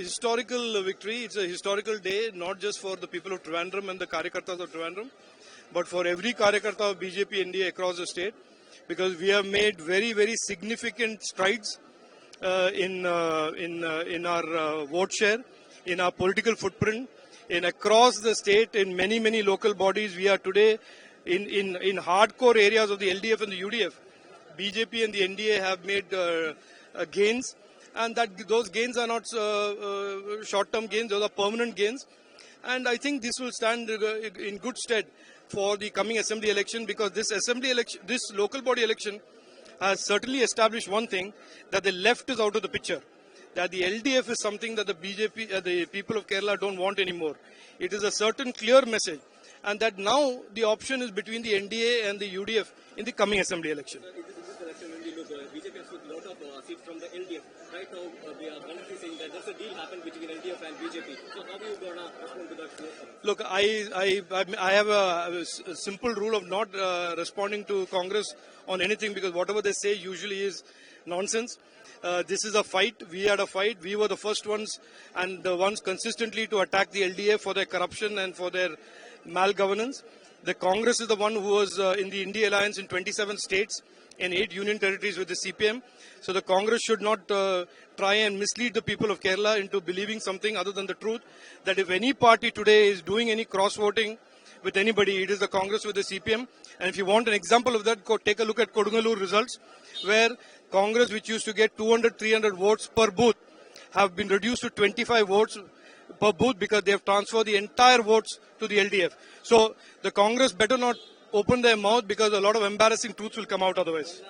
historical victory. It's a historical day, not just for the people of Trivandrum and the Karyakartas of Trivandrum, but for every Karyakarta of BJP NDA across the state, because we have made very, very significant strides in our vote share, in our political footprint, in across the state, in many, many local bodies. We are today in hardcore areas of the LDF and the UDF. BJP and the NDA have made gains, and that those gains are not short-term gains; those are permanent gains. And I think this will stand in good stead for the coming assembly election, because this assembly election, this local body election, has certainly established one thing, that the left is out of the picture. That the LDF is something that the BJP, the people of Kerala don't want anymore. It is a certain clear message, and that now the option is between the NDA and the UDF in the coming assembly election. In this election, when we look, BJP has took a lot of seats from the LDF. Right now, we are currently saying that there's a deal happened between LDF and BJP. So how are you going to respond to that? Look, I have a simple rule of not responding to Congress on anything, because whatever they say usually is nonsense. This is a fight. We had a fight. We were the first ones and the ones consistently to attack the LDF for their corruption and for their malgovernance. The Congress is the one who was in the India alliance in 27 states and 8 union territories with the CPM. So the Congress should not try and mislead the people of Kerala into believing something other than the truth. That if any party today is doing any cross-voting with anybody, it is the Congress with the CPM. And if you want an example of that, go take a look at Kodungalur results, where Congress, which used to get 200, 300 votes per booth, have been reduced to 25 votes per booth, because they have transferred the entire votes to the LDF. So the Congress better not open their mouth, because a lot of embarrassing truths will come out otherwise.